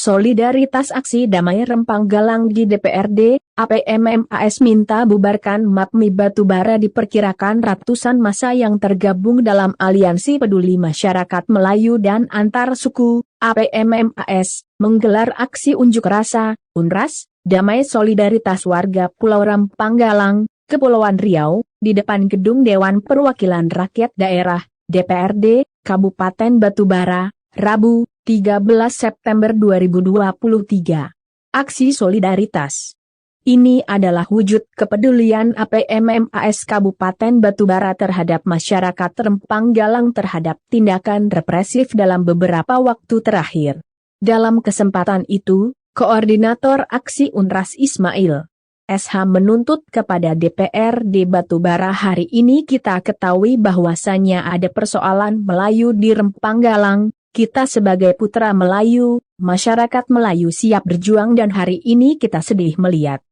Solidaritas Aksi Damai Rempang Galang di DPRD, APMMAS minta bubarkan MAPMI Batubara. Diperkirakan ratusan massa yang tergabung dalam Aliansi Peduli Masyarakat Melayu dan Antar Suku, APMMAS, menggelar aksi unjuk rasa, UNRAS, Damai Solidaritas Warga Pulau Rempang Galang, Kepulauan Riau, di depan Gedung Dewan Perwakilan Rakyat Daerah, DPRD, Kabupaten Batubara, Rabu, 13 September 2023. Aksi solidaritas ini adalah wujud kepedulian APMMAS Kabupaten Batubara terhadap masyarakat Rempang Galang terhadap tindakan represif dalam beberapa waktu terakhir. Dalam kesempatan itu, Koordinator Aksi UNRAS Ismail SH menuntut kepada DPRD Batubara, hari ini kita ketahui bahwasannya ada persoalan Melayu di Rempang Galang. Kita sebagai putra Melayu, masyarakat Melayu siap berjuang dan hari ini kita sedih melihat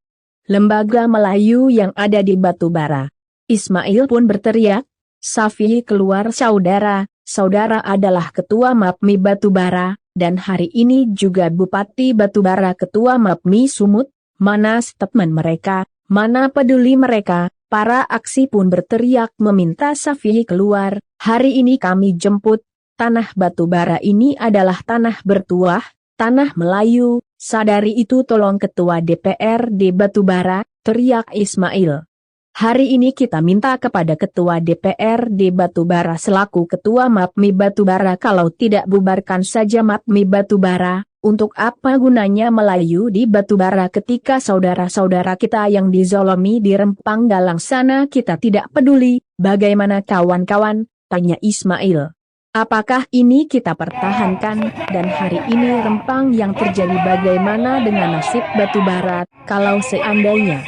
lembaga Melayu yang ada di Batubara. Ismail pun berteriak, "Safi keluar saudara, saudara adalah ketua MAPMI Batubara, dan hari ini juga Bupati Batubara ketua MAPMI Sumut, mana statement mereka, mana peduli mereka?" Para aksi pun berteriak meminta Safi keluar, hari ini kami jemput. Tanah Batubara ini adalah tanah bertuah, tanah Melayu, sadari itu tolong Ketua DPRD Batubara, teriak Ismail. Hari ini kita minta kepada Ketua DPRD Batubara selaku Ketua MAPMI Batubara kalau tidak bubarkan saja MAPMI Batubara, untuk apa gunanya Melayu di Batubara ketika saudara-saudara kita yang dizolomi di Rempang Galang sana kita tidak peduli, bagaimana kawan-kawan, tanya Ismail. Apakah ini kita pertahankan, dan hari ini Rempang yang terjadi bagaimana dengan nasib Batubara, kalau seandainya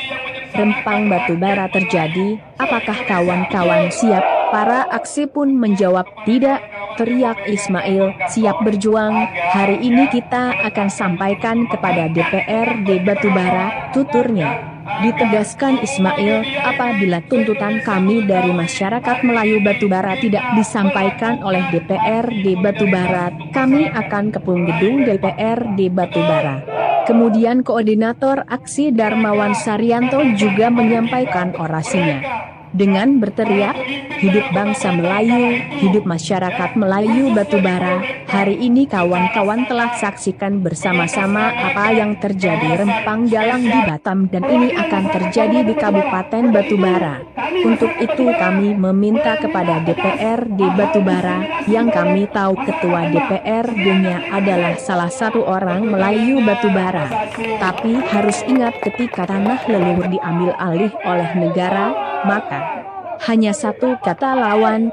Rempang Batubara terjadi, apakah kawan-kawan siap? Para aksi pun menjawab tidak, teriak Ismail, siap berjuang, hari ini kita akan sampaikan kepada DPRD Batubara, tuturnya. Ditegaskan Ismail, apabila tuntutan kami dari masyarakat Melayu Batubara tidak disampaikan oleh DPRD Batubara, kami akan kepung gedung DPRD Batubara. Kemudian Koordinator Aksi Darmawan Saryanto juga menyampaikan orasinya. Dengan berteriak, hidup bangsa Melayu, hidup masyarakat Melayu Batubara, hari ini kawan-kawan telah saksikan bersama-sama apa yang terjadi Rempang Galang di Batam dan ini akan terjadi di Kabupaten Batubara. Untuk itu kami meminta kepada DPRD Batubara, yang kami tahu Ketua DPRD-nya adalah salah satu orang Melayu Batubara. Tapi harus ingat ketika tanah leluhur diambil alih oleh negara, maka hanya satu kata lawan,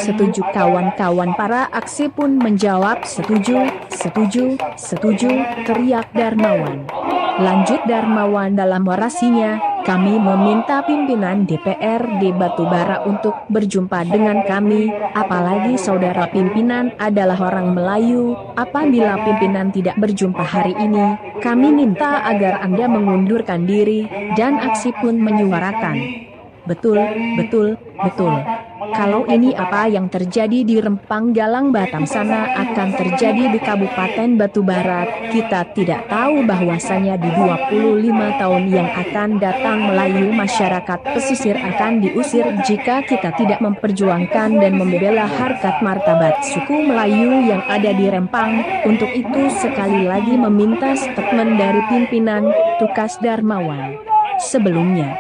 setuju kawan-kawan. Para aksi pun menjawab setuju, setuju, setuju, teriak Darmawan. Lanjut Darmawan dalam orasinya, kami meminta pimpinan DPRD Batubara untuk berjumpa dengan kami, apalagi saudara pimpinan adalah orang Melayu, apabila pimpinan tidak berjumpa hari ini, kami minta agar Anda mengundurkan diri, dan aksi pun menyuarakan. Betul, betul, betul. Kalau ini apa yang terjadi di Rempang Galang Batam sana akan terjadi di Kabupaten Batubara, kita tidak tahu bahwasanya di 25 tahun yang akan datang Melayu masyarakat pesisir akan diusir jika kita tidak memperjuangkan dan membela harkat martabat suku Melayu yang ada di Rempang. Untuk itu sekali lagi meminta statement dari pimpinan, tukas Darmawan. Sebelumnya,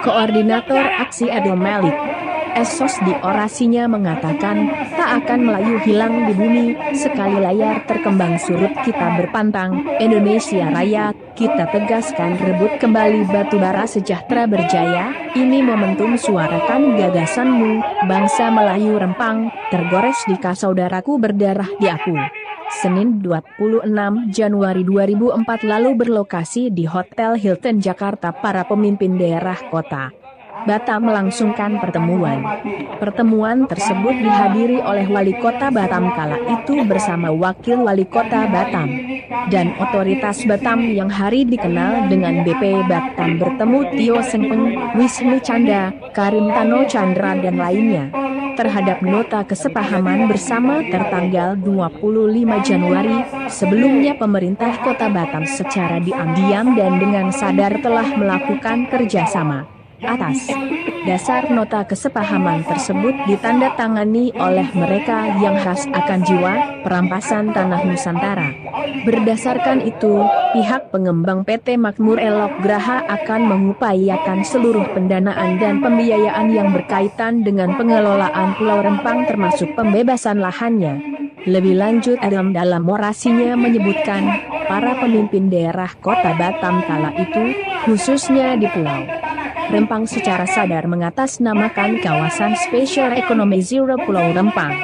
Koordinator Aksi Edo Malik Esos di orasinya mengatakan, tak akan Melayu hilang di bumi, sekali layar terkembang surut kita berpantang, Indonesia Raya, kita tegaskan rebut kembali Batubara sejahtera berjaya, ini momentum suarakan gagasanmu, bangsa Melayu Rempang, tergores di saudaraku berdarah di aku. Senin 26 Januari 2004 lalu berlokasi di Hotel Hilton Jakarta, para pemimpin daerah kota Batam melangsungkan pertemuan. Pertemuan tersebut dihadiri oleh Wali Kota Batam kala itu bersama Wakil Wali Kota Batam. dan otoritas Batam yang hari dikenal dengan BP Batam bertemu Tio Sengpeng, Wisnu Canda, Karim Tano Chandra dan lainnya terhadap nota kesepahaman bersama tertanggal 25 Januari. Sebelumnya pemerintah Kota Batam secara diam-diam dan dengan sadar telah melakukan kerjasama. Atas dasar nota kesepahaman tersebut ditandatangani oleh mereka yang khas akan jiwa perampasan tanah Nusantara. Berdasarkan itu, pihak pengembang PT Makmur Elok Graha akan mengupayakan seluruh pendanaan dan pembiayaan yang berkaitan dengan pengelolaan Pulau Rempang termasuk pembebasan lahannya. Lebih lanjut, Adam dalam orasinya menyebutkan, para pemimpin daerah Kota Batam kala itu, khususnya di Pulau Rempang secara sadar mengatasnamakan kawasan Special Economic Zone Pulau Rempang.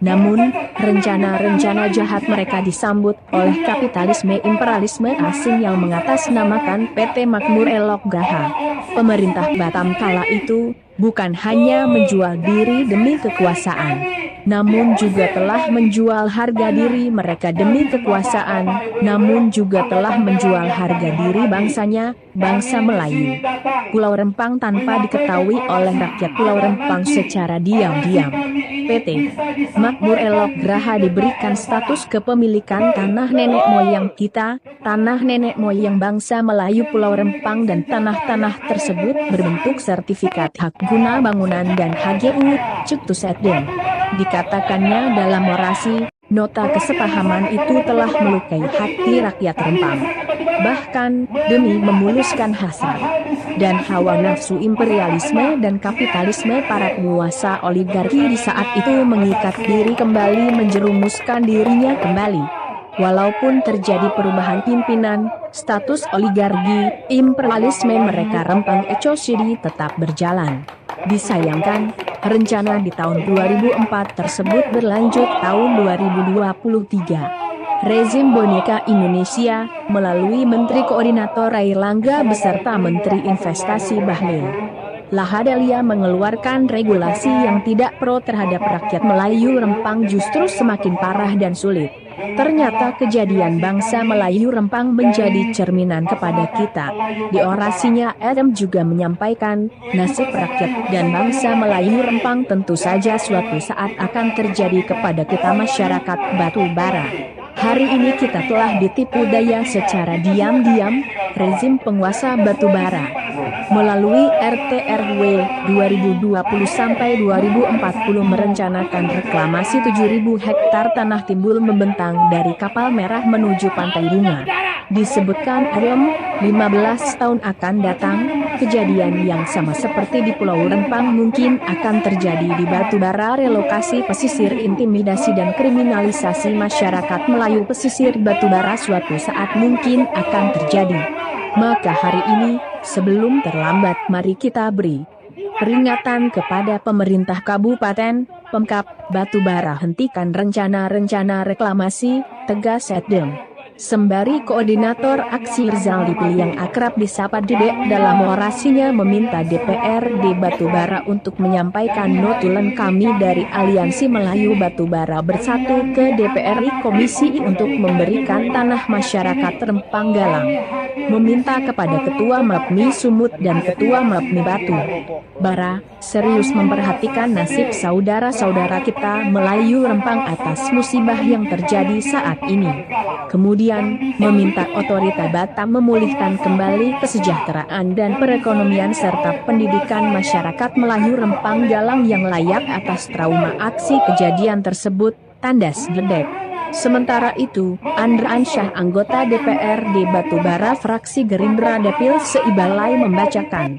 Namun, rencana-rencana jahat mereka disambut oleh kapitalisme imperialisme asing yang mengatasnamakan PT Makmur Elok Graha. Pemerintah Batam kala itu bukan hanya menjual diri demi kekuasaan, namun juga telah menjual harga diri mereka demi kekuasaan, namun juga telah menjual harga diri bangsanya, bangsa Melayu. Pulau Rempang tanpa diketahui oleh rakyat Pulau Rempang secara diam-diam. PT Makmur Elok Graha diberikan status kepemilikan tanah nenek moyang kita, tanah nenek moyang bangsa Melayu Pulau Rempang dan tanah-tanah tersebut berbentuk sertifikat hak guna bangunan dan HGU, Cektus Edden. Dikatakannya dalam orasi, nota kesepahaman itu telah melukai hati rakyat Rempang. Bahkan, demi memuluskan hasrat dan hawa nafsu imperialisme dan kapitalisme para penguasa oligarki di saat itu mengikat diri kembali menjerumuskan dirinya kembali. Walaupun terjadi perubahan pimpinan, status oligarki, imperialisme mereka Rempang Ecosidi tetap berjalan. Disayangkan, rencana di tahun 2004 tersebut berlanjut tahun 2023. Rezim Boneka Indonesia, melalui Menteri Koordinator Airlangga beserta Menteri Investasi Bahlil Lahadalia mengeluarkan regulasi yang tidak pro terhadap rakyat Melayu Rempang justru semakin parah dan sulit. Ternyata kejadian bangsa Melayu Rempang menjadi cerminan kepada kita. Di orasinya Adam juga menyampaikan, nasib rakyat dan bangsa Melayu Rempang tentu saja suatu saat akan terjadi kepada kita masyarakat batu bara. Hari ini kita telah ditipu daya secara diam-diam, rezim penguasa batu bara. Melalui RT/RW 2020-2040 merencanakan reklamasi 7.000 hektar tanah timbul membentang dari Kapal Merah menuju Pantai Bunga. Disebutkan Adam, 15 tahun akan datang, kejadian yang sama seperti di Pulau Rempang mungkin akan terjadi di batu bara. Relokasi pesisir, intimidasi dan kriminalisasi masyarakat Melayu pesisir batu bara suatu saat mungkin akan terjadi. Maka hari ini, sebelum terlambat, mari kita beri peringatan kepada pemerintah Kabupaten, Pemkab, Batubara, hentikan rencana-rencana reklamasi, tegas Edem. Sembari Koordinator Aksi Rizal Dipilih yang akrab disapa Dedek dalam orasinya meminta DPRD Batubara untuk menyampaikan notulen kami dari Aliansi Melayu Batubara Bersatu ke DPRI Komisi I untuk memberikan tanah masyarakat Rempang Galang. Meminta kepada Ketua MAPMI Sumut dan Ketua MAPMI Batu Bara serius memperhatikan nasib saudara-saudara kita Melayu Rempang atas musibah yang terjadi saat ini. Kemudian meminta otorita Batam memulihkan kembali kesejahteraan dan perekonomian serta pendidikan masyarakat Melayu Rempang Galang yang layak atas trauma aksi kejadian tersebut, tandas Dedek. Sementara itu, Andra Ansyah anggota DPRD Batubara fraksi Gerindra Dapil Seibalai membacakan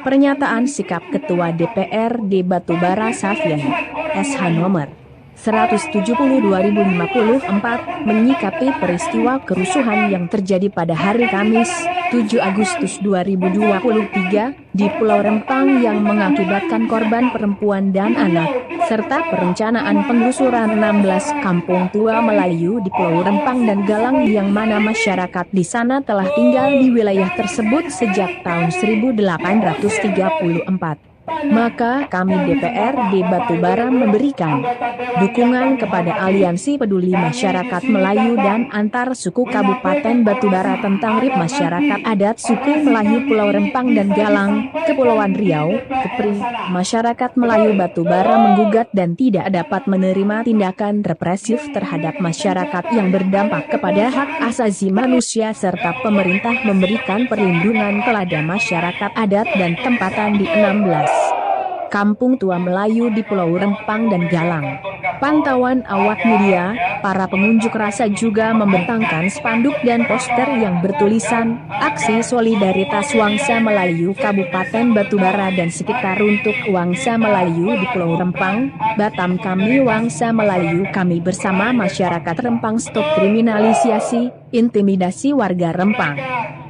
pernyataan sikap Ketua DPRD Batubara Safian SH nomor 170/2054 menyikapi peristiwa kerusuhan yang terjadi pada hari Kamis, 7 Agustus 2023 di Pulau Rempang yang mengakibatkan korban perempuan dan anak, serta perencanaan penggusuran 16 kampung tua Melayu di Pulau Rempang dan Galang yang mana masyarakat di sana telah tinggal di wilayah tersebut sejak tahun 1834. Maka kami DPRD Batubara memberikan dukungan kepada Aliansi Peduli Masyarakat Melayu dan Antar Suku Kabupaten Batubara tentang RIP Masyarakat Adat Suku Melayu Pulau Rempang dan Galang, Kepulauan Riau, Kepri. Masyarakat Melayu Batubara menggugat dan tidak dapat menerima tindakan represif terhadap masyarakat yang berdampak kepada hak asasi manusia serta pemerintah memberikan perlindungan kepada masyarakat adat dan tempatan di 16 Kampung Tua Melayu di Pulau Rempang dan Galang. Pantauan awak media, para pengunjuk rasa juga membentangkan spanduk dan poster yang bertulisan, Aksi Solidaritas Wangsa Melayu Kabupaten Batubara dan sekitar untuk Wangsa Melayu di Pulau Rempang, Batam kami Wangsa Melayu kami bersama masyarakat Rempang stop kriminalisasi, intimidasi warga Rempang.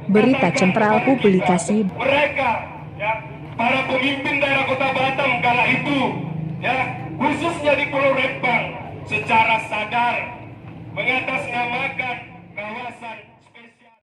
Berita Central Publikasi. Para pemimpin daerah Kota Batam kala itu, khususnya di Pulau Rempang, secara sadar mengatasnamakan kawasan